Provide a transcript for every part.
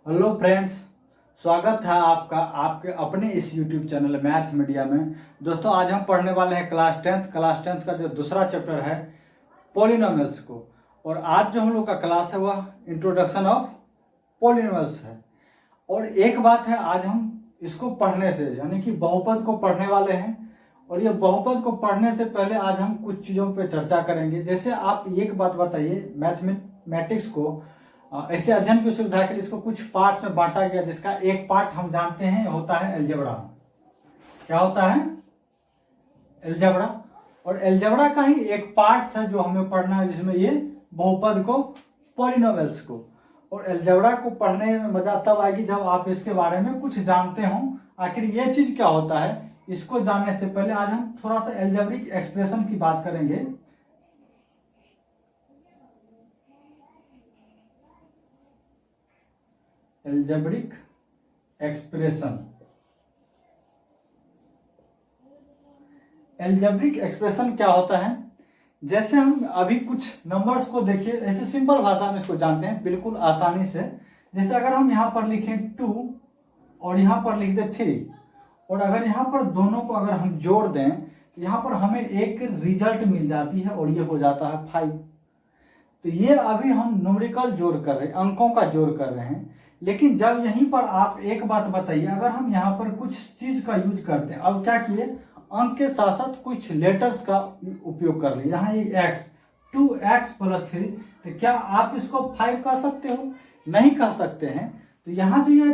Hello friends, स्वागत है आपका आपके अपने इस यूट्यूब चैनल मैथ मीडिया में। दोस्तों, आज हम पढ़ने वाले हैं क्लास टेंथ का जो दूसरा चैप्टर है पॉलिनोमियल्स को। और आज जो हम लोग का क्लास है वह इंट्रोडक्शन ऑफ पॉलिनोमियल्स है। और एक बात है, आज हम इसको पढ़ने से यानी कि बहुपद को पढ़ने वाले हैं। और ये बहुपद को पढ़ने से पहले आज हम कुछ चीज़ों पर चर्चा करेंगे। जैसे आप एक बात बताइए, मैथमेटिक्स को ऐसे अध्ययन की सुविधा के लिए इसको कुछ पार्ट्स में बांटा गया, जिसका एक पार्ट हम जानते हैं होता है एलजेब्रा। क्या होता है? एलजेब्रा। और एलजेब्रा का ही एक पार्ट है जो हमें पढ़ना है, जिसमें ये बहुपद को, पॉलिनोमियल्स को। और एलजेब्रा को पढ़ने में मजा तब आएगी जब आप इसके बारे में कुछ जानते हो, आखिर ये चीज क्या होता है। इसको जानने से पहले आज हम थोड़ा सा एल्जेब्रिक एक्सप्रेशन की बात करेंगे। Algebraic expression. एल्जेब्रिक एक्सप्रेशन क्या होता है? जैसे हम अभी कुछ नंबर्स को देखिए, ऐसे सिंपल भाषा में इसको जानते हैं बिल्कुल आसानी से। जैसे अगर हम यहाँ पर लिखें 2 और यहाँ पर लिख दें 3, और अगर यहाँ पर दोनों को अगर हम जोड़ दें तो यहाँ पर हमें एक रिजल्ट मिल जाती है और ये हो जाता है 5। तो ये अभी हम न्यूमेरिकल जोड़ कर रहे हैं, अंकों का जोड़ कर रहे हैं। लेकिन जब यहीं पर आप एक बात बताइए, अगर हम यहाँ पर कुछ चीज का यूज करते हैं, अब क्या किए, अंक के साथ साथ कुछ लेटर्स का उपयोग कर लिए। यहाँ ये x 2x + 3, तो क्या आप इसको 5 कह सकते हो? नहीं कह सकते हैं। तो यहाँ जो ये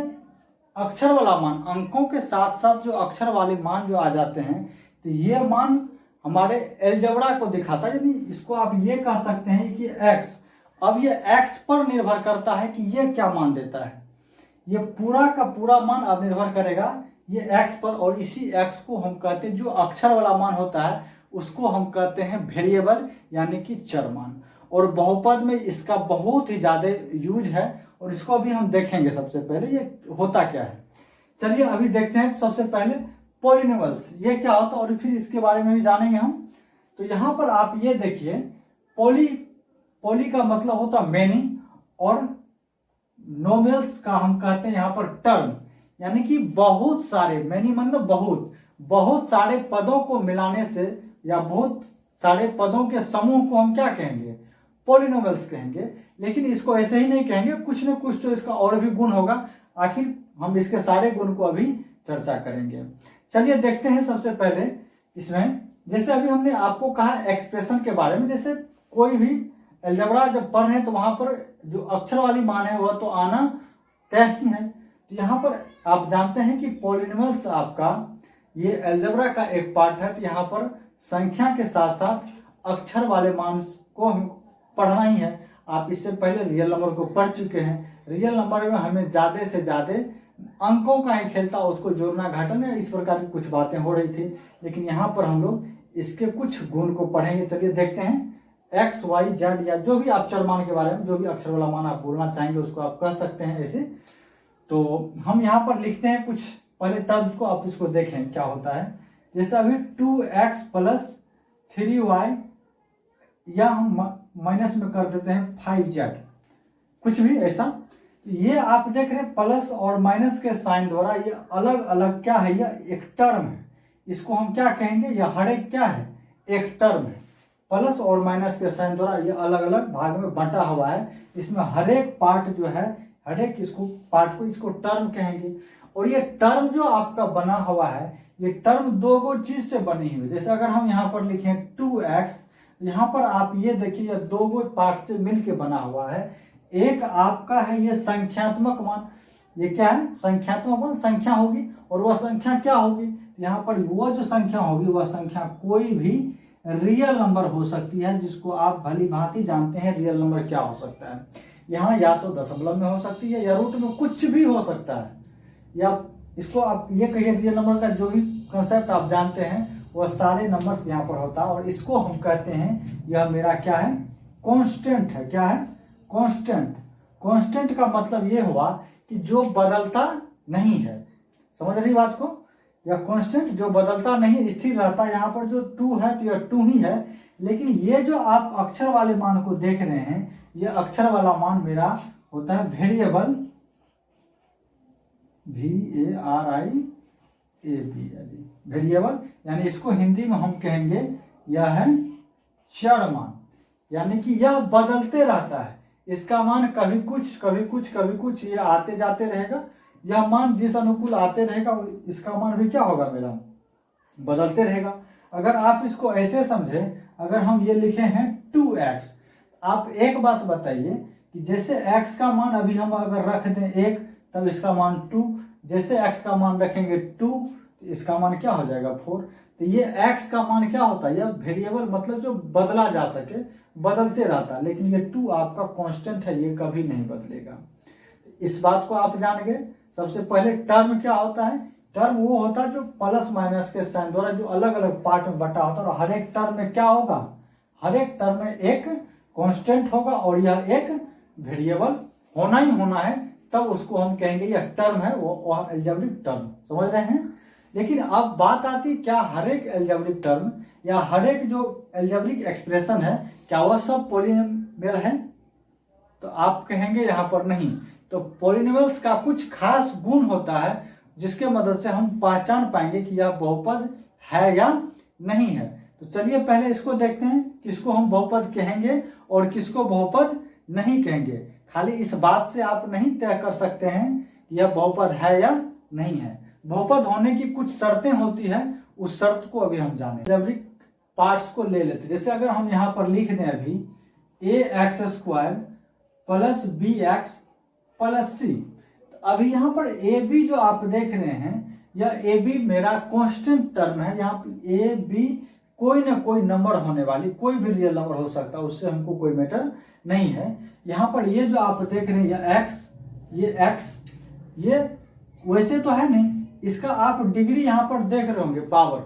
अक्षर वाला मान, अंकों के साथ साथ जो अक्षर वाले मान जो आ जाते हैं, तो ये मान हमारे एलजेब्रा को दिखाता है। यानी इसको आप ये कह सकते हैं कि x, अब ये x पर निर्भर करता है कि ये क्या मान देता है। ये पूरा का पूरा मान अब निर्भर करेगा ये x पर, और इसी x को हम कहते हैं, जो अक्षर वाला मान होता है उसको हम कहते हैं वेरिएबल यानी कि चर मान। और बहुपद में इसका बहुत ही ज़्यादा यूज है, और इसको अभी हम देखेंगे। सबसे पहले ये होता क्या है, चलिए अभी देखते हैं। सबसे पहले पॉलिनोमियल्स ये क्या होता है, और फिर इसके बारे में भी जानेंगे हम। तो यहाँ पर आप ये देखिए, पॉली का मतलब होता है मेनी, और नोमियल्स का हम कहते हैं यहाँ पर टर्म, यानी कि बहुत सारे, मेनी मतलब बहुत सारे पदों को मिलाने से, या बहुत सारे पदों के समूह को हम क्या कहेंगे, पॉलिनोमियल्स कहेंगे। लेकिन इसको ऐसे ही नहीं कहेंगे, कुछ न कुछ तो इसका और भी गुण होगा। आखिर हम इसके सारे गुण को अभी चर्चा करेंगे। चलिए देखते हैं। सबसे पहले इसमें, जैसे अभी हमने आपको कहा एक्सप्रेशन के बारे में, जैसे कोई भी एलजेब्रा जब पढ़ रहे हैं तो वहां पर जो अक्षर वाली मान है वह तो आना तय ही है। तो यहाँ पर आप जानते हैं कि पॉलिनोमियल्स आपका ये एलजेब्रा का एक पार्ट है। तो यहाँ पर संख्या के साथ साथ अक्षर वाले मान को हम पढ़ना ही है। आप इससे पहले रियल नंबर को पढ़ चुके हैं। रियल नंबर में हमें ज़्यादा से ज़्यादा अंकों का ही खेलता, उसको जोड़ना घटाना, इस प्रकार की कुछ बातें हो रही थी। लेकिन यहाँ पर हम लोग इसके कुछ गुण को पढ़ेंगे। चलिए देखते हैं। x, y, z या जो भी आप चर मान के बारे में, जो भी अक्षर वाला मान आप बोलना चाहेंगे उसको आप कह सकते हैं ऐसे। तो हम यहाँ पर लिखते हैं कुछ पहले टर्म्स को, आप इसको देखें क्या होता है। जैसे अभी 2x + 3y, या हम माइनस में कर देते हैं 5z, कुछ भी ऐसा। ये आप देख रहे हैं प्लस और माइनस के साइन द्वारा ये अलग अलग क्या है, यह एक टर्म है। इसको हम क्या कहेंगे, यह हर एक क्या है, एक टर्म है। प्लस और माइनस के साइन द्वारा ये अलग अलग भाग में बंटा हुआ है। इसमें हर एक पार्ट जो है, हर एक इसको पार्ट को इसको टर्म कहेंगे। और ये टर्म जो आपका बना हुआ है, ये टर्म दो चीज से बनी हुई है। जैसे अगर हम यहाँ पर लिखें 2x, यहाँ पर आप ये देखिए, ये दो पार्ट से मिलके बना हुआ है। एक आपका है ये संख्यात्मक मान, ये क्या है, संख्यात्मक मान, संख्या होगी। और वह संख्या क्या होगी, यहाँ पर वह जो संख्या होगी वह संख्या कोई भी रियल नंबर हो सकती है, जिसको आप भली भांति जानते हैं रियल नंबर क्या हो सकता है। यहाँ या तो दशमलव में हो सकती है, या रूट में, कुछ भी हो सकता है। या इसको आप ये कहिए, रियल नंबर का जो भी कंसेप्ट आप जानते हैं वह सारे नंबर्स यहाँ पर होता है। और इसको हम कहते हैं, यह मेरा क्या है, कांस्टेंट है। क्या है, कांस्टेंट। कांस्टेंट का मतलब ये हुआ कि जो बदलता नहीं है। समझ रही बात को? या कांस्टेंट जो बदलता नहीं, स्थिर रहता। यहाँ पर जो 2 है तो यह 2 ही है। लेकिन ये जो आप अक्षर वाले मान को देख रहे हैं, ये अक्षर वाला मान मेरा होता है वेरिएबल वेरिएबल, यानी इसको हिंदी में हम कहेंगे यह है चर मान, यानी कि यह बदलते रहता है। इसका मान कभी कुछ कभी कुछ कभी कुछ ये आते जाते रहेगा। यह मान जिस अनुकूल आते रहेगा इसका मान भी क्या होगा मेरा, बदलते रहेगा। अगर आप इसको ऐसे समझे, अगर हम ये लिखे हैं 2x, आप एक बात बताइए कि जैसे x का मान अभी हम अगर रख दें 1 तब इसका मान 2, जैसे x का मान रखेंगे 2 इसका मान क्या हो जाएगा 4। तो ये x का मान क्या होता है, यह वेरिएबल मतलब जो बदला जा सके, बदलते रहता है। लेकिन ये 2 आपका कांस्टेंट है, ये कभी नहीं बदलेगा। इस बात को आप जान गए। सबसे पहले टर्म क्या होता है, टर्म वो होता है जो प्लस माइनस के साइन द्वारा जो अलग अलग पार्ट में बटा होता है। और हर एक टर्म में क्या होगा, हर एक टर्म में एक कांस्टेंट होगा और यह एक वेरिएबल होना ही होना है, तब उसको हम कहेंगे यह टर्म है, वो अलजेब्रिक टर्म। समझ रहे हैं। लेकिन अब बात आती क्या हर एक अलजेब्रिक टर्म या हर एक जो अलजेब्रिक एक्सप्रेशन है क्या वह सब पॉलिनोमियल है, तो आप कहेंगे यहाँ पर नहीं। तो पॉलिनोमियल्स का कुछ खास गुण होता है जिसके मदद से हम पहचान पाएंगे कि यह बहुपद है या नहीं है। तो चलिए पहले इसको देखते हैं, किसको हम बहुपद कहेंगे और किसको बहुपद नहीं कहेंगे। खाली इस बात से आप नहीं तय कर सकते हैं कि यह बहुपद है या नहीं है। बहुपद होने की कुछ शर्तें होती है, उस शर्त को अभी हम जाने। अलजेब्रिक पार्ट्स को ले लेते, जैसे अगर हम यहाँ पर लिख दें अभी ax² plus bx plus c, अभी यहाँ पर ए बी जो आप देख रहे हैं, यह ए बी मेरा कांस्टेंट टर्म है। यहाँ पर ए बी कोई ना कोई नंबर होने वाली, कोई भी रियल नंबर हो सकता है, उससे हमको कोई मैटर नहीं है। यहाँ पर ये जो आप देख रहे हैं ये एक्स, ये वैसे तो है नहीं, इसका आप डिग्री यहाँ पर देख रहे होंगे, पावर।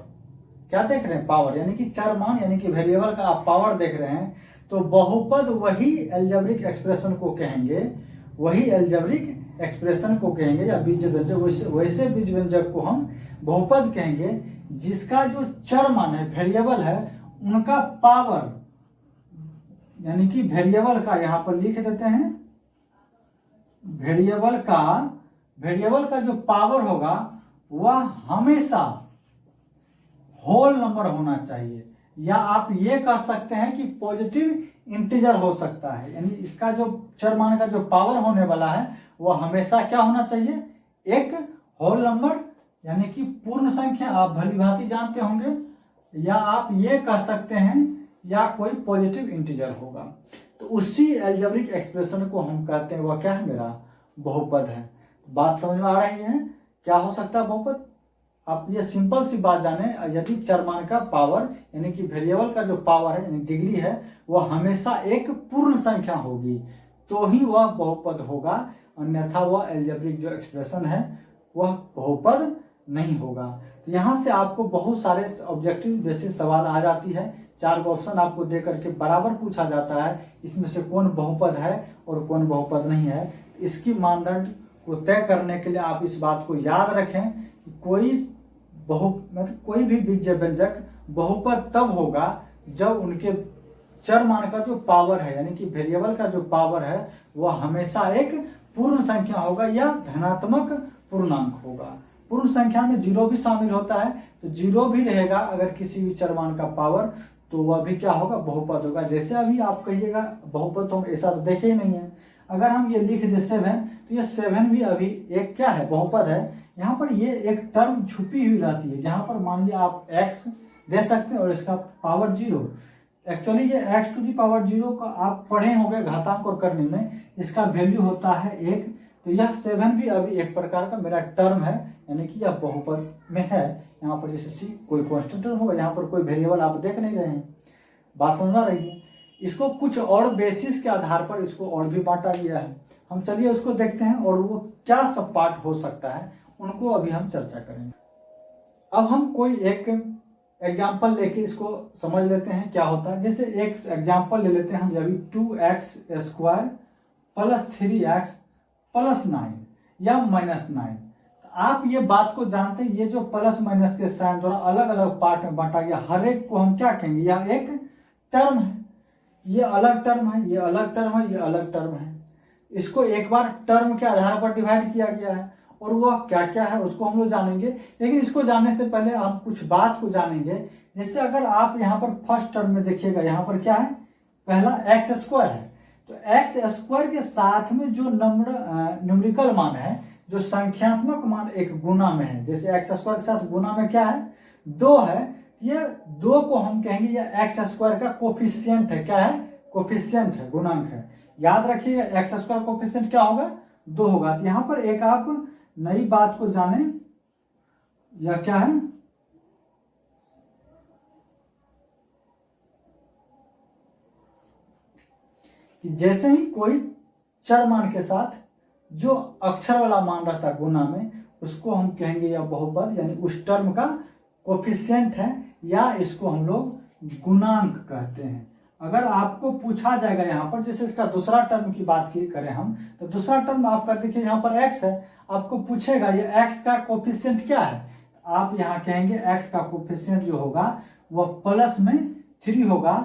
क्या देख रहे हैं, पावर, यानी कि चर मान, यानी कि वेरिएबल का आप पावर देख रहे हैं। तो बहुपद वही अलजेब्रिक एक्सप्रेशन को कहेंगे, वही अलजेब्रिक एक्सप्रेशन को कहेंगे या बीजव्यंजक, वैसे बीजव्यंजक को हम बहुपद कहेंगे जिसका जो चर मान है, वेरिएबल है, उनका पावर, यानी कि वेरिएबल का यहाँ पर लिख देते हैं, वेरिएबल का जो पावर होगा वह हमेशा होल नंबर होना चाहिए, या आप ये कह सकते हैं कि पॉजिटिव इंटीजर हो सकता है। यानी इसका जो चर मान का जो पावर होने वाला है वह हमेशा क्या होना चाहिए, एक होल नंबर, यानी कि पूर्ण संख्या। आप भली भांति जानते होंगे, या आप ये कह सकते हैं या कोई पॉजिटिव इंटीजर होगा। तो उसी अलजेब्रिक एक्सप्रेशन को हम कहते हैं वह क्या है, मेरा बहुपद है। बात समझ में आ रही है, क्या हो सकता है बहुपद। आप ये सिंपल सी बात जाने, यदि चर मान का पावर यानी कि वेरिएबल का जो पावर है यानी डिग्री है वह हमेशा एक पूर्ण संख्या होगी तो ही वह बहुपद होगा, अन्यथा वह अलजेब्रिक जो एक्सप्रेशन है वह बहुपद नहीं होगा। तो यहाँ से आपको बहुत सारे ऑब्जेक्टिव बेसिस सवाल आ जाती है। 4 ऑप्शन आपको दे करके बराबर पूछा जाता है, इसमें से कौन बहुपद है और कौन बहुपद नहीं है। इसकी मानदंड को तय करने के लिए आप इस बात को याद रखें कि कोई भी बीज व्यंजक बहुपद तब होगा जब उनके चर मान का जो पावर है यानी कि वेरिएबल का जो पावर है वह हमेशा एक पूर्ण संख्या होगा या धनात्मक पूर्णांक होगा। पूर्ण संख्या में 0 भी शामिल होता है, तो 0 भी रहेगा अगर किसी भी चर मान का पावर, तो वह भी क्या होगा, बहुपद होगा। जैसे अभी आप कहिएगा बहुपद तो ऐसा तो देखे ही नहीं है। अगर हम ये लिख दे 7, तो ये 7 भी अभी एक क्या है, बहुपद है। यहाँ पर ये एक टर्म छुपी हुई रहती है, जहाँ पर मान लिया आप x दे सकते हैं और इसका पावर 0। एक्चुअली ये x⁴ का आप पढ़े होंगे घातांक और करने में, इसका वैल्यू होता है 1। तो यह 7 भी अभी एक प्रकार का मेरा टर्म है, यानी कि यह बहुपद में है। यहाँ पर जैसे c कोई कांस्टेंट होगा, यहाँ पर कोई वेरिएबल आप देख नहीं रहे हैं। बात समझ आ रही है। इसको कुछ और बेसिस के आधार पर इसको और भी बांटा गया है। हम चलिए उसको देखते हैं और वो क्या सब पार्ट हो सकता है उनको अभी हम चर्चा करेंगे। अब हम कोई एक एग्जाम्पल लेके इसको समझ लेते हैं क्या होता है। जैसे एक एग्जाम्पल ले लेते हैं हम, अभी 2x² प्लस 3x प्लस 9 या माइनस 9। आप ये बात को जानते हैं, ये जो प्लस माइनस के साइन द्वारा अलग अलग पार्ट में बांटा गया, हर एक को हम क्या कहेंगे, यह एक टर्म है, ये अलग टर्म है, ये अलग टर्म है, ये अलग टर्म है। इसको एक बार टर्म के आधार पर डिवाइड किया गया है और वह क्या क्या है उसको हम लोग जानेंगे। लेकिन इसको जानने से पहले हम कुछ बात को जानेंगे। जैसे अगर आप यहाँ पर फर्स्ट टर्म में देखिएगा, यहाँ पर क्या है, पहला एक्स स्क्वायर है, तो एक्स स्क्वायर के साथ में जो न्यूमेरिकल मान है, जो संख्यात्मक मान एक गुना में है, जैसे एक्स स्क्वायर के साथ गुना में क्या है, 2 है, ये 2 को हम कहेंगे ये एक्स स्क्वायर का कोफिशिएंट है। क्या है, कोफिशिएंट है, गुणांक है। याद रखिएगा एक्स स्क्वायर कोफिशिएंट क्या होगा, 2 होगा। तो यहाँ पर एक आप नई बात को जाने, यह क्या है, कि जैसे ही कोई चर मान के साथ जो अक्षर वाला मान रहता है गुना में, उसको हम कहेंगे यह बहुपद, यानी उस टर्म का कोफिशिएंट है, या इसको हम लोग गुणांक कहते हैं। अगर आपको पूछा जाएगा यहाँ पर, जैसे इसका दूसरा टर्म की बात की करें हम, तो दूसरा टर्म आपका देखिए यहाँ पर x है, आपको पूछेगा ये x का कोफिशिएंट क्या है, आप यहाँ कहेंगे x का कोफिशिएंट जो होगा वह प्लस में 3 होगा।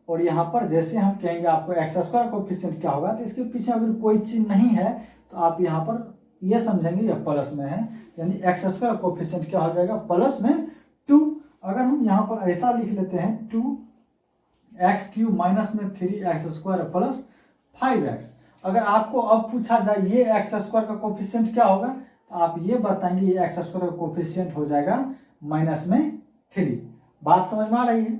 और यहाँ पर जैसे हम कहेंगे आपको एक्स स्क्वायर कोफिशिएंट क्या होगा, तो इसके पीछे अगर कोई चीज नहीं है तो आप यहाँ पर ये समझेंगे यह प्लस में है, यानी एक्स स्क्वायर कोफिशिएंट क्या हो जाएगा, प्लस में 2। अगर हम यहाँ पर ऐसा लिख लेते हैं 2x³ माइनस में 3x स्क्वायर प्लस 5x। अगर आपको अब पूछा जाए ये एक्स स्क्वायर का कोफिशिएंट क्या होगा, तो आप ये बताएंगे ये एक्स स्क्वायर का कोफिशिएंट हो जाएगा माइनस में 3। बात समझ में आ रही है,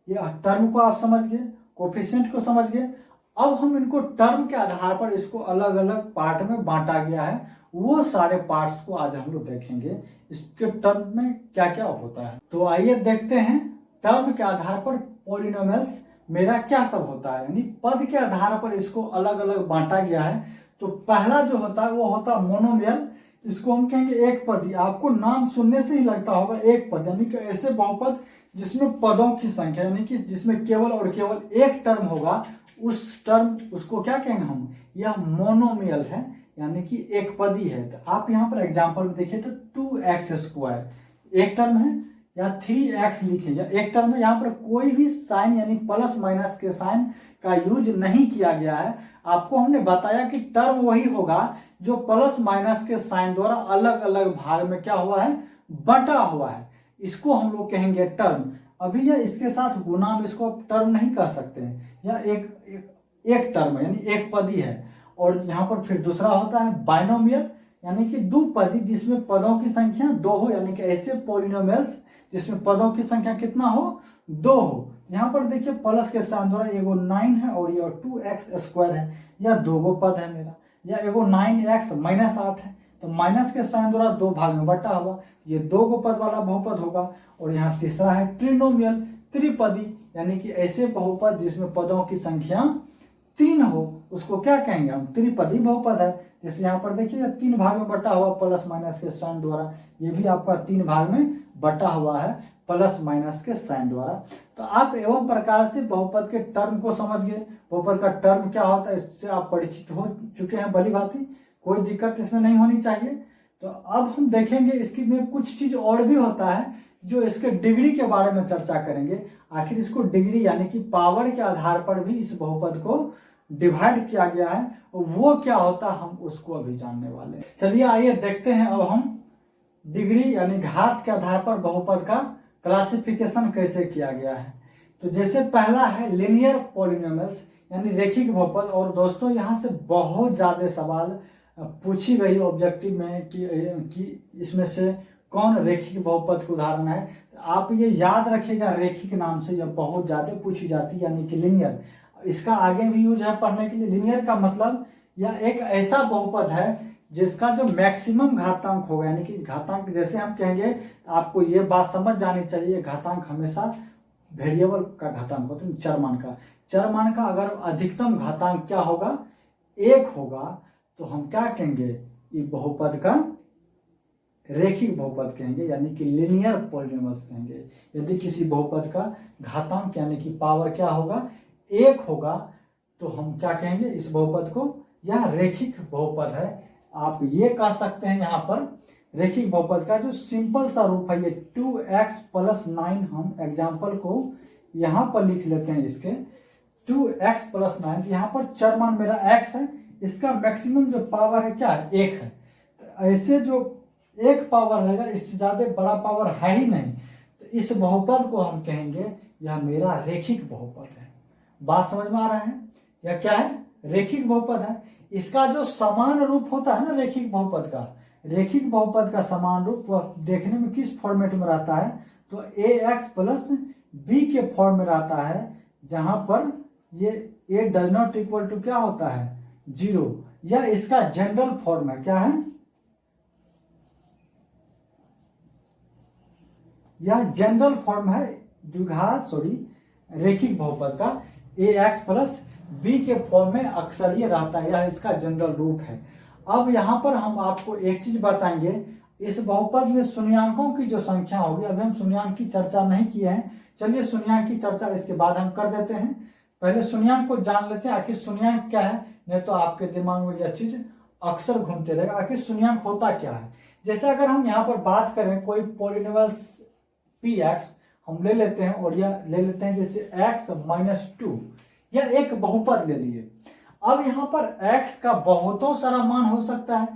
ये टर्म को आप समझ गए, कोफिशिएंट को समझ गए। अब हम इनको टर्म के आधार पर इसको अलग अलग पार्ट में बांटा गया है, वो सारे पार्ट्स को आज हम लोग देखेंगे, इसके टर्म में क्या क्या होता है। तो आइए देखते हैं टर्म के आधार पर पॉलिनोमियल्स मेरा क्या सब होता है, यानी पद के आधार पर इसको अलग अलग बांटा गया है। तो पहला जो होता है वो होता है मोनोमियल, इसको हम कहेंगे एक पदी। आपको नाम सुनने से ही लगता होगा एक पद, यानी कि ऐसे बहुपद जिसमें पदों की संख्या, यानी कि जिसमें केवल और केवल एक टर्म होगा, उस टर्म उसको क्या कहेंगे हम, यह मोनोमियल है, यानी कि एक पदी है। तो आप यहाँ पर एग्जांपल में देखिए तो 2x² एक टर्म है, या 3x लिखे, या एक टर्म है। यहाँ पर कोई भी साइन यानी प्लस माइनस के साइन का यूज नहीं किया गया है। आपको हमने बताया कि टर्म वही होगा जो प्लस माइनस के साइन द्वारा अलग अलग भाग में क्या हुआ है, बटा हुआ है, इसको हम लोग कहेंगे टर्म। अभी यह इसके साथ गुना में इसको टर्म नहीं कह सकते हैं, यह एक टर्म है, यानी एक पदी है। और यहाँ पर फिर दूसरा होता है बाइनोमियल, यानी कि द्विपदी जिसमें पदों की संख्या 2 हो, यानी कि ऐसे पॉलिनोमियल्स जिसमें पदों की संख्या कितना हो, 2 हो। यहाँ पर देखिए प्लस के साइन द्वारा एगो 9 है और यह 2x² है, यह 2 गो पद है मेरा, या एगो 9x माइनस 8 है, तो माइनस के साइन द्वारा 2 भाग में बटा हुआ, ये 2 गो पद वाला बहुपद होगा। और यहाँ तीसरा है ट्रिनोमियल, त्रिपदी, यानी कि ऐसे बहुपद जिसमें पदों की संख्या 3 हो, उसको क्या कहेंगे हम, त्रिपदी बहुपद है। जैसे यहाँ पर देखिए 3 भाग में बटा हुआ प्लस माइनस के साइन द्वारा, ये भी आपका 3 भाग में बटा हुआ है प्लस माइनस के साइन द्वारा। तो आप एवं प्रकार से बहुपद के टर्म को समझ गए, बहुपद का टर्म क्या होता है इससे आप परिचित हो चुके हैं भली भांति, कोई दिक्कत इसमें नहीं होनी चाहिए। तो अब हम देखेंगे इसकी में कुछ चीज और भी होता है जो इसके डिग्री के बारे में चर्चा करेंगे। आखिर इसको डिग्री यानी कि पावर के आधार पर भी इस बहुपद को डिवाइड किया गया है, और वो क्या होता है हम उसको अभी जानने वाले हैं। चलिए आइए देखते हैं अब हम डिग्री यानी घात के आधार पर बहुपद का क्लासिफिकेशन कैसे किया गया है। तो जैसे पहला है लिनियर पॉलिनोमियल्स, यानी रेखिक बहुपद। और दोस्तों यहाँ से बहुत ज्यादा सवाल पूछी गई ऑब्जेक्टिव में कि इसमें से कौन रेखिक बहुपद के उदाहरण है। आप ये याद रखिएगा, रेखिक नाम से यह बहुत ज्यादा पूछी जाती है, यानी कि लिनियर। इसका आगे भी यूज है पढ़ने के लिए। लिनियर का मतलब यह एक ऐसा बहुपद है जिसका जो मैक्सिमम घातांक होगा, यानी कि घातांक जैसे हम कहेंगे, आपको ये बात समझ जानी चाहिए, घातांक हमेशा वेरिएबल का घातांक होता है, चर मान का अगर अधिकतम घातांक क्या होगा, 1 होगा, तो हम क्या कहेंगे, ये बहुपद का रेखिक बहुपद कहेंगे, यानी कि लिनियर पॉलिनोमियल्स कहेंगे। यदि किसी बहुपद का घातांक यानी कि पावर क्या होगा, 1 होगा, तो हम क्या कहेंगे, इस बहुपद को यह रेखिक बहुपद है। आप ये कह सकते हैं यहाँ पर रेखिक बहुपद का जो सिंपल सा रूप है, ये 2x + 9, हम एग्जाम्पल को यहाँ पर लिख लेते हैं। इसके 2x + 9, यहाँ पर चर मान मेरा x है, इसका मैक्सिमम जो पावर है क्या है, 1 है। तो ऐसे जो एक पावर रहेगा इससे ज़्यादा बड़ा पावर है ही नहीं, तो इस बहुपद को हम कहेंगे यह मेरा रेखिक बहुपद है। बात समझ में आ रहा है? यह क्या है? रेखिक बहुपद है। इसका जो समान रूप होता है ना रेखिक बहुपद का समान रूप वह देखने में किस फॉर्मेट में रहता है? तो ax प्लस b के फॉर्म में रहता है, जहां पर ये a does not equal to क्या होता है? 0। यह इसका जनरल फॉर्म है। क्या है? यह जनरल फॉर्म है रेखिक बहुपद का। ax प्लस b के फॉर्म में अक्सर ये रहता है, यह इसका जनरल रूप है। अब यहाँ पर हम आपको एक चीज बताएंगे, इस बहुपद में शून्यांकों की जो संख्या होगी, अभी हम शून्यांक की चर्चा नहीं किए हैं, चलिए शून्यांक की चर्चा इसके बाद हम कर देते हैं। पहले शून्यांक को जान लेते हैं, आखिर शून्यांक क्या है, नहीं तो आपके दिमाग में यह चीज अक्सर घूमते रहेगा, आखिर शून्यांक होता क्या है। जैसे अगर हम यहाँ पर बात करें कोई पॉलिनोमियल्स px हम ले लेते हैं, और यह ले लेते हैं जैसे x माइनस 2, यह एक बहुपद ले लिए। अब यहाँ पर x का बहुतों सारा मान हो सकता है,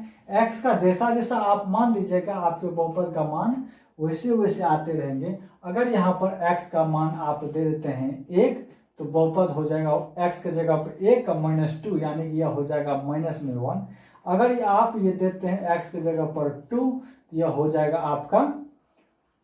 x का जैसा जैसा आप मान दीजिएगा आपके बहुपद का मान वैसे वैसे आते रहेंगे। अगर यहाँ पर x का मान आप दे देते हैं 1, तो बहुपद हो जाएगा x के जगह पर 1 माइनस 2, यानी कि यह हो जाएगा माइनस में 1। अगर आप ये देते हैं x के जगह पर 2, यह हो जाएगा आपका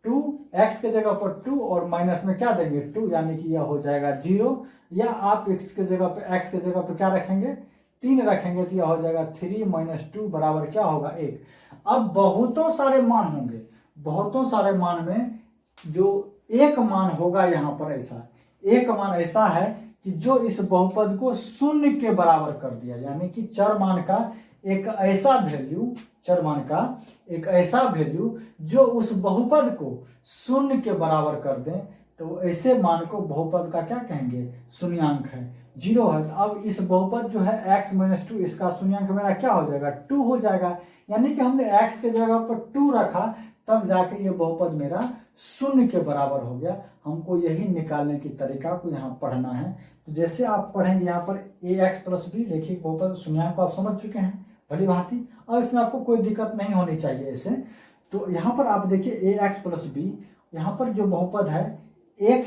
2, x के जगह पर 2 और माइनस में क्या देंगे 2, यानी कि यह हो जाएगा 0। या आप x के जगह पर क्या रखेंगे 3 रखेंगे, तो यह हो जाएगा 3 माइनस 2 बराबर क्या होगा 1। अब बहुतों सारे मान होंगे, बहुतों सारे मान में जो एक मान होगा, यहाँ पर ऐसा एक मान ऐसा है कि जो इस बहुपद को शून्य के बराबर कर दिया, यानी कि चर मान का एक ऐसा वैल्यू जो उस बहुपद को शून्य के बराबर कर दें, तो ऐसे मान को बहुपद का क्या कहेंगे? शून्यांक है, 0 है। तो अब इस बहुपद जो है x माइनस 2, इसका शून्यांक मेरा क्या हो जाएगा? 2 हो जाएगा। यानी कि हमने x के जगह पर 2 रखा, तब जाके ये बहुपद मेरा शून्य के बराबर हो गया। हमको यही निकालने की तरीका को यहाँ पढ़ना है। तो जैसे आप पढ़ेंगे यहाँ पर ax प्लस b रेखिक बहुपद शून्यांक को आप समझ चुके हैं भली भांति, और इसमें आपको कोई दिक्कत नहीं होनी चाहिए ऐसे। तो यहाँ पर आप देखिए ax प्लस b, यहाँ पर जो बहुपद है एक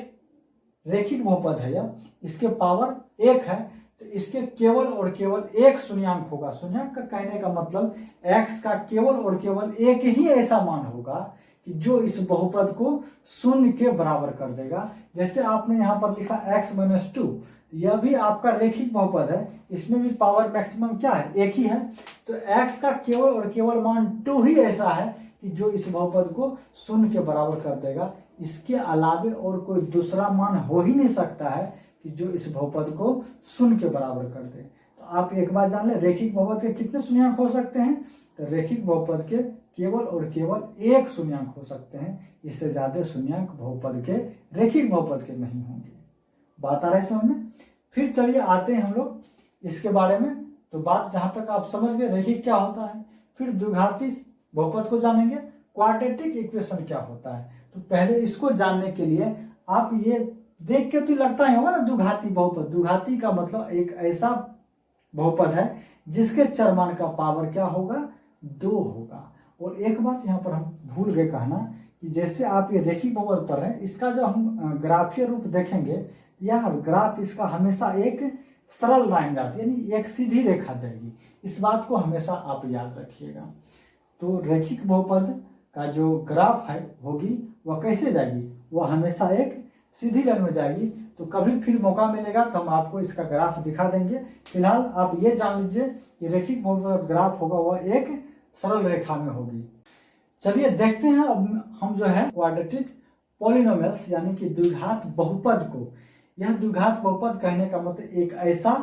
रेखिक बहुपद है, यह इसके पावर 1 है, तो इसके केवल और केवल एक शून्यांक होगा। शून्यांक का कहने का मतलब x का केवल और केवल एक ही ऐसा मान होगा कि जो इस बहुपद को शून्य के बराबर कर देगा। जैसे आपने यहाँ पर लिखा x माइनस 2, यह भी आपका रेखिक बहुपद है, इसमें भी पावर मैक्सिमम क्या है? एक ही है। तो x का केवल और केवल मान 2 ही ऐसा है कि जो इस बहुपद को शून्य के बराबर कर देगा। इसके अलावे और कोई दूसरा मान हो ही नहीं सकता है कि जो इस बहुपद को शून्य के बराबर कर दे। तो आप एक बात जान लें, रेखिक बहुपद के कितने शून्यांक हो सकते हैं? तो रेखिक बहुपद के केवल और केवल एक शून्यांक हो सकते हैं, इससे ज्यादा शून्यांक बहुपद के रेखिक बहुपद के नहीं होंगे। बात आ रही है समझ में? फिर चलिए आते हैं हम लोग इसके बारे में। तो बात जहां तक आप समझ गए रेखिक क्या होता है, फिर द्विघाती बहुपद को जानेंगे, क्वाड्रेटिक इक्वेशन क्या होता है। तो पहले इसको जानने के लिए आप ये देख के तो लगता ही होगा ना, द्विघाती बहुपद। द्विघाती का मतलब एक ऐसा बहुपद है जिसके चर मान का पावर क्या होगा? 2 होगा। और एक बात यहाँ पर हम भूल गए कहना कि जैसे आप ये रेखिक बहुपद पढ़ रहे हैं, इसका जो हम ग्राफीय रूप देखेंगे, यह ग्राफ इसका हमेशा एक सरल लाइन जाती है, यानी एक सीधी रेखा जाएगी। इस बात को हमेशा आप याद रखिएगा। तो रेखिक बहुपद का जो ग्राफ है होगी वह कैसे जाएगी? वह हमेशा एक सीधी लाइन में जाएगी। तो कभी फिर मौका मिलेगा तो हम आपको इसका ग्राफ दिखा देंगे। फिलहाल आप ये जान लीजिए कि रेखिक बहुपद ग्राफ होगा वह एक सरल रेखा में होगी। चलिए देखते हैं अब हम जो है क्वाड्रेटिक पॉलिनोमियल्स यानी कि द्विघात बहुपद को। यह द्विघात बहुपद कहने का मतलब एक ऐसा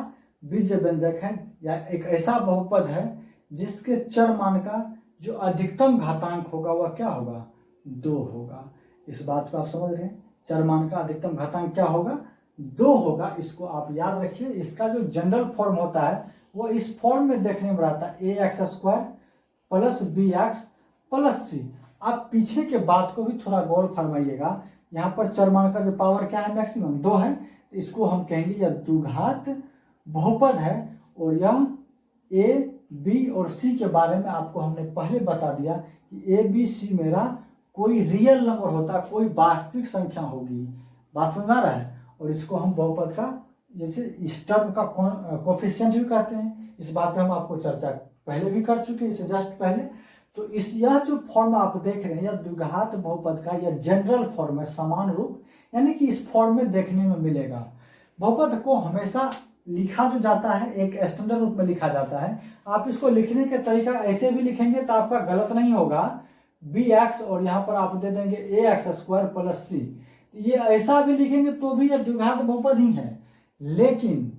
बीज व्यंजक है या एक ऐसा बहुपद है जिसके चर मान का जो अधिकतम घातांक होगा वह क्या होगा? 2 होगा। इस बात को आप समझ रहे हैं, चर मान का अधिकतम घातांक क्या होगा? 2 होगा। इसको आप याद रखिए। इसका जो जनरल फॉर्म होता है वो इस फॉर्म में देखने में आता है ax² plus bx plus c। आप पीछे के बात को भी थोड़ा गौर फरमाइएगा। यहाँ पर चर मान का जो पावर क्या है? मैक्सिमम 2 है। तो इसको हम कहेंगे यह द्विघात बहुपद है और यह बी और सी के बारे में आपको हमने पहले बता दिया कि ए बी सी मेरा कोई रियल नंबर होता, कोई वास्तविक संख्या होगी। बात समझ आ रहा है। और इसको हम बहुपद का जैसे इस टर्म का कोफिशिएंट भी कहते हैं। इस बात पे हम आपको चर्चा पहले भी कर चुके हैं, इससे जस्ट पहले। तो इस यह जो फॉर्म आप देख रहे हैं, यह द्विघात बहुपद का यह जनरल फॉर्म है, समान रूप, यानी कि इस फॉर्म में देखने में मिलेगा। बहुपद को हमेशा लिखा जो जाता है एक स्टैंडर्ड रूप में लिखा जाता है। आप इसको लिखने का तरीका ऐसे भी लिखेंगे तो आपका गलत नहीं होगा, बी एक्स और यहाँ पर आप दे देंगे ए एक्स स्क्वायर प्लस सी। ये ऐसा भी लिखेंगे तो भी यह द्विघात बहुपद ही है, लेकिन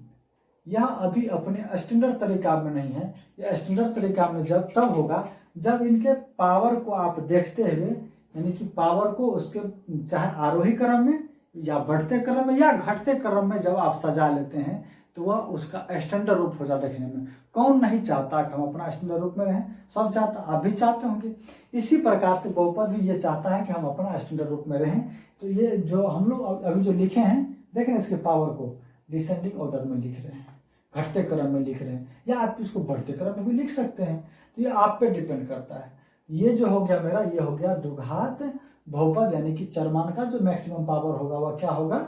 यह अभी अपने स्टैंडर्ड तरीका में नहीं है। यह स्टैंडर्ड तरीका में जब तब होगा जब इनके पावर को आप देखते हुए, यानी कि पावर को उसके चाहे आरोही क्रम में या बढ़ते क्रम में या घटते क्रम में जब आप सजा लेते हैं तो वह उसका स्टैंडर्ड रूप हो जाता है देखने में। कौन नहीं चाहता कि हम अपना स्टैंडर्ड रूप में रहें, सब चाहता, आप भी चाहते होंगे। इसी प्रकार से बहुपद भी ये चाहता है कि हम अपना स्टैंडर्ड रूप में रहें। तो ये जो हम लोग अभी जो लिखे हैं, देखें इसके पावर को डिसेंडिंग ऑर्डर में लिख रहे हैं, घटते क्रम में लिख रहे हैं, या आप इसको बढ़ते क्रम में भी लिख सकते हैं। तो ये आप पे डिपेंड करता है। ये जो हो गया मेरा, ये हो गया द्विघात बहुपद, यानी कि चरमान का जो मैक्सिमम पावर होगा वह क्या होगा,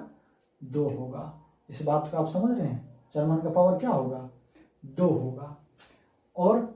2 होगा। इस बात को आप समझ रहे हैं, चरमान का पावर क्या होगा, 2 होगा। और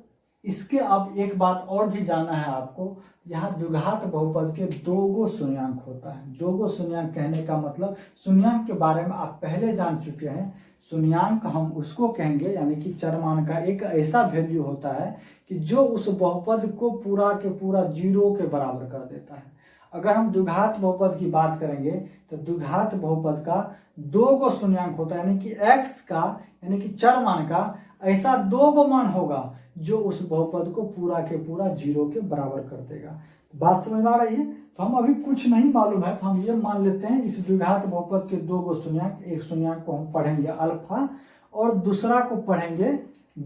इसके अब एक बात और भी जानना है आपको, यहाँ द्विघात बहुपद के 2 गो शून्यांक होता है। 2 गो शून्यांक कहने का मतलब, शून्यांक के बारे में आप पहले जान चुके हैं। शून्यांक हम उसको कहेंगे, यानी कि चरमान का एक ऐसा वैल्यू होता है कि जो उस बहुपद को पूरा के पूरा 0 के बराबर कर देता है। अगर हम द्विघात बहुपद की बात करेंगे तो द्विघात बहुपद का 2 गो शून्यांक होता है, यानी कि x का, यानी कि चरमान का ऐसा 2 गो मान होगा जो उस बहुपद को पूरा के पूरा 0 के बराबर कर देगा। बात समझ में आ रही है। तो हम अभी कुछ नहीं मालूम है तो हम ये मान लेते हैं इस द्विघात बहुपद के 2 गो शून्यांक, एक शून्यांक को हम पढ़ेंगे अल्फा और दूसरा को पढ़ेंगे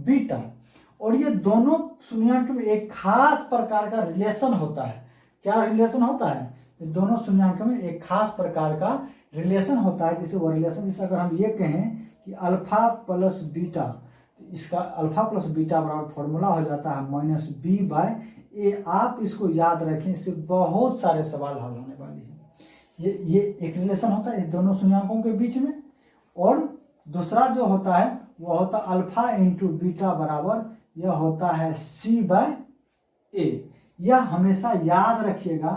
बीटा। और ये दोनों शून्यांक में एक खास प्रकार का रिलेशन होता है। क्या रिलेशन होता है, ये दोनों शून्यांक में एक खास प्रकार का रिलेशन होता है। जैसे वो रिलेशन, जैसे अगर हम ये कहें कि अल्फा प्लस बीटा, इसका अल्फा प्लस बीटा बराबर फॉर्मूला हो जाता है माइनस बी बाय ए। आप इसको याद रखें, इससे बहुत सारे सवाल हल होने वाले हैं। ये एक रिलेशन होता है इस दोनों शून्यांकों के बीच में। और दूसरा जो होता है वो होता है अल्फा इंटू बीटा बराबर, यह होता है सी बाय ए। यह हमेशा याद रखिएगा,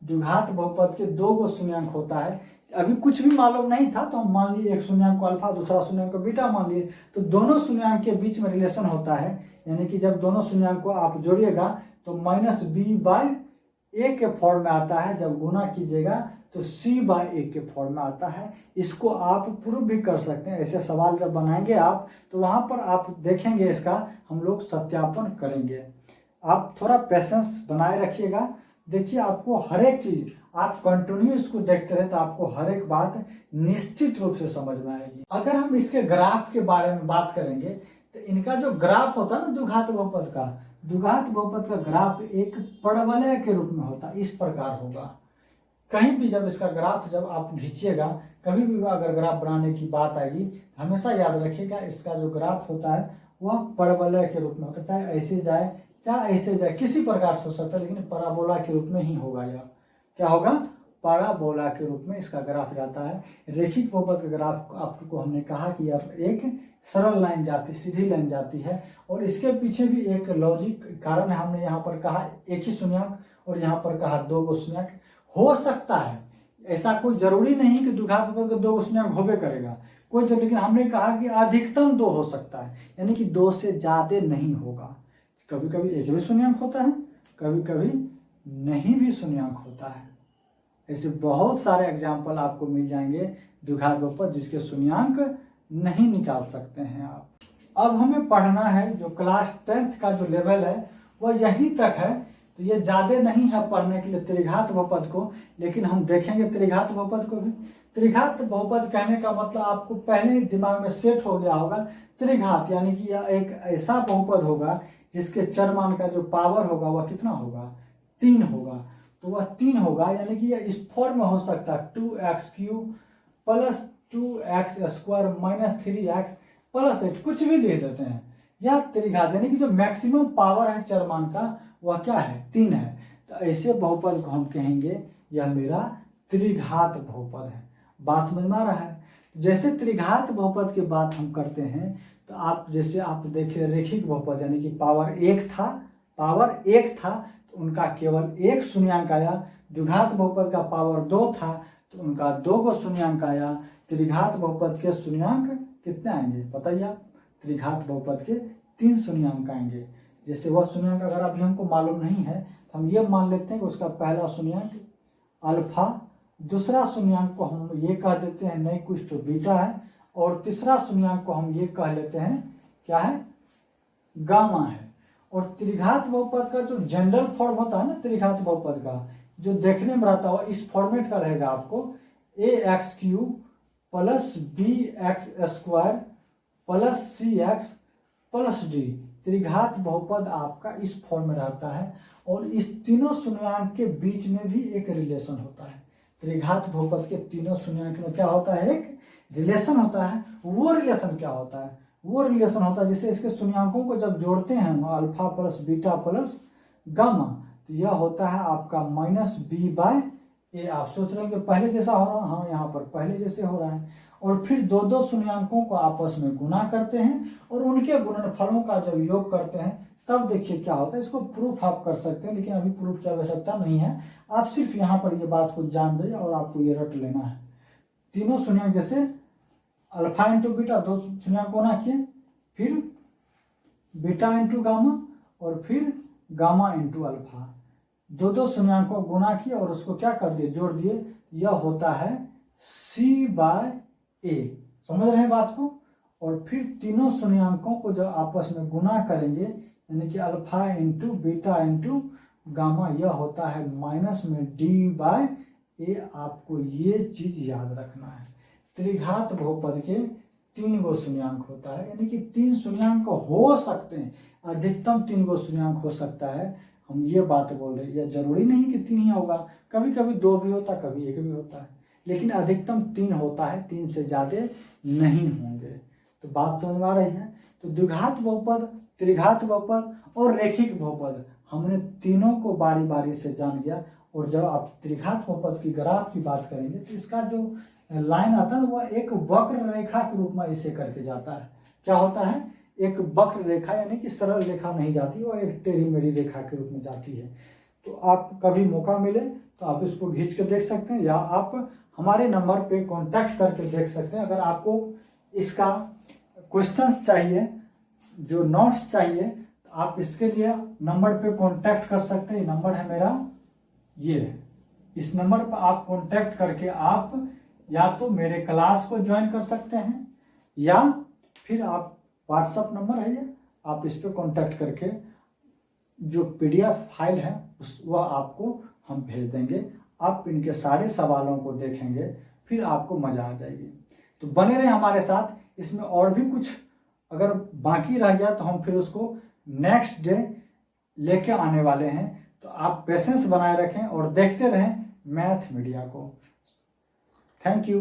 द्विघात बहुपद के 2 गो शून्यांक होता है। अभी कुछ भी मालूम नहीं था तो हम मान लिए एक शून्यांक को अल्फा, दूसरा शून्यांक को बीटा मान लिए, तो दोनों शून्यांक के बीच में रिलेशन होता है। यानी कि जब दोनों शून्यांक को आप जोड़िएगा तो माइनस बी बाय ए के फॉर्म में आता है, जब गुना कीजिएगा तो सी बाय ए के फॉर्म में आता है। इसको आप प्रूव भी कर सकते हैं। ऐसे सवाल जब बनाएंगे आप तो वहाँ पर आप देखेंगे, इसका हम लोग सत्यापन करेंगे। आप थोड़ा पेशेंस बनाए रखिएगा। देखिए, आपको हर एक चीज आप कंटिन्यू इसको देखते रहे तो आपको हर एक बात निश्चित रूप से समझ में आएगी। अगर हम इसके ग्राफ के बारे में बात करेंगे तो इनका जो ग्राफ होता है ना द्विघात बहुपद का, द्विघात बहुपद का ग्राफ एक परवलय के रूप में होता है, इस प्रकार होगा। कहीं भी जब इसका ग्राफ जब आप खींचिएगा, कभी भी अगर ग्राफ बनाने की बात आएगी, हमेशा याद रखिएगा इसका जो ग्राफ होता है वह परवलय के रूप में होता है। चाहे ऐसे जाए चाहे ऐसे जाए, किसी प्रकार से हो सकता है, लेकिन पराबोला के रूप में ही होगा। यह क्या होगा, पराबोला के रूप में इसका ग्राफ जाता है। रेखिक बहुपद का ग्राफ आपको हमने कहा कि यह एक सरल लाइन जाती, सीधी लाइन जाती है। और इसके पीछे भी एक लॉजिक कारण है। हमने यहाँ पर कहा एक ही शून्यांक और यहाँ पर कहा 2 गो शून्यांक हो सकता है। ऐसा कोई जरूरी नहीं कि द्विघात बहुपद का 2 गो शून्यांक होबे करेगा कोई, लेकिन हमने कहा कि अधिकतम 2 हो सकता है, यानी कि 2 से ज्यादा नहीं होगा। कभी कभी एक भी शून्यांक होता है, कभी कभी नहीं भी शून्यांक होता है। ऐसे बहुत सारे एग्जाम्पल आपको मिल जाएंगे द्विघात बहुपद जिसके शून्यांक नहीं निकाल सकते हैं आप। अब हमें पढ़ना है जो क्लास 10th का जो लेवल है वह यहीं तक है। तो ये ज़्यादा नहीं है पढ़ने के लिए त्रिघात बहुपद को, लेकिन हम देखेंगे त्रिघात बहुपद को भी। त्रिघात बहुपद कहने का मतलब आपको पहले ही दिमाग में सेट हो गया होगा। त्रिघात यानी कि यह एक ऐसा बहुपद होगा जिसके चरमान का जो पावर होगा वह कितना होगा, 3 होगा। तो वह 3 होगा, यानी कि यह इस फॉर्म में हो सकता है 2x³ plus 2x² minus 3x plus 8, कुछ भी लिख देते हैं। या त्रिघात यानी कि जो मैक्सिमम पावर है चरमान का वह क्या है 3 है। तो ऐसे बहुपद को हम कहेंगे यह मेरा त्रिघात बहुपद है। बात समझ में आ रहा है। जैसे त्रिघात बहुपद की बात हम करते हैं तो आप जैसे आप देखिए रेखिक बहुपद यानी कि पावर 1 था तो उनका केवल 1 शून्यांक आया। द्विघात बहुपद का पावर 2 था तो उनका 2 को शून्यांक आया। त्रिघात बहुपद के शून्यांक कितने आएंगे बताइए आप। त्रिघात बहुपद के 3 शून्यांक आएंगे। जैसे वह शून्यांक अगर अभी हमको मालूम नहीं है तो हम ये मान लेते हैं कि उसका पहला शून्यांक अल्फा, दूसरा शून्यांक को हम ये कह देते हैं नहीं कुछ तो बीटा है, और तीसरा शून्यांक को हम ये कह लेते हैं क्या है गामा है। और त्रिघात बहुपद का जो जनरल फॉर्म होता है ना त्रिघात बहुपद का जो देखने में रहता है इस फॉर्मेट का रहेगा आपको ax³ plus bx² plus cx plus d। त्रिघात बहुपद आपका इस फॉर्म में रहता है और इस तीनों शून्यांक के बीच में भी एक रिलेशन होता है। त्रिघात बहुपद के तीनों शून्यांक में क्या होता है एक रिलेशन होता है। वो रिलेशन क्या होता है वो रिलेशन होता है जैसे इसके शून्यांकों को जब जोड़ते हैं हम alpha plus beta plus gamma तो यह होता है आपका -b/a। आप सोच रहे हैं कि पहले जैसा हो रहा है, हाँ यहाँ पर पहले जैसे हो रहा है। और फिर दो शून्यांकों को आपस में गुना करते हैं और उनके गुणनफलों का जब योग करते हैं तब देखिए क्या होता है। इसको प्रूफ आप कर सकते हैं लेकिन अभी प्रूफ की आवश्यकता नहीं है। आप सिर्फ यहाँ पर ये बात को जान जाइए और आपको ये रट लेना है। तीनों शून्यांक जैसे अल्फा इंटू बीटा 2 शून्यांक गुना किए, फिर बीटा इंटू गामा और फिर गामा इंटू अल्फा, दो शून्यांक को गुना किए और उसको क्या कर दिए जोड़ दिए। यह होता है c/a। समझ रहे हैं बात को। और फिर तीनों शून्यांकों को जब आपस में गुना करेंगे यानी कि alpha into beta into gamma यह होता है माइनस में d/a। आपको ये चीज याद रखना है। त्रिघात बहुपद के 3 गो शून्यांक होता है यानी कि 3 शून्यांक हो सकते हैं, अधिकतम 3 गो शून्यांक हो सकता है। हम ये बात बोल रहे हैं यह जरूरी नहीं कि 3 ही होगा, कभी कभी 2 भी होता है कभी 1 भी होता है, लेकिन अधिकतम 3 होता है, 3 से ज़्यादा नहीं होंगे। तो बात समझ में आ रही है। तो द्विघात बहुपद, त्रिघात बहुपद और रेखिक बहुपद हमने तीनों को बारी बारी से जान लिया। और जब आप त्रिघात बहुपद की ग्राफ की बात करेंगे तो इसका जो लाइन आता है वह एक वक्र रेखा के रूप में इसे करके जाता है। क्या होता है एक वक्र रेखा यानी कि सरल रेखा नहीं जाती, वो एक टेढ़ी मेढ़ी रेखा के रूप में जाती है। तो आप कभी मौका मिले तो आप इसको खींच के देख सकते हैं या आप हमारे नंबर पे कांटेक्ट करके देख सकते हैं। अगर आपको इसका क्वेश्चंस चाहिए, जो नोट्स चाहिए, तो आप इसके लिए नंबर पे कांटेक्ट कर सकते हैं। नंबर है मेरा ये, इस नंबर पर आप कांटेक्ट करके आप या तो मेरे क्लास को ज्वाइन कर सकते हैं या फिर आप व्हाट्सअप नंबर है ये, आप इस पर कांटेक्ट करके जो PDF फाइल है वह आपको हम भेज देंगे। आप इनके सारे सवालों को देखेंगे फिर आपको मज़ा आ जाएगी। तो बने रहे हमारे साथ। इसमें और भी कुछ अगर बाकी रह गया तो हम फिर उसको नेक्स्ट डे लेके आने वाले हैं। तो आप पेशेंस बनाए रखें और देखते रहें मैथ मीडिया को। Thank you.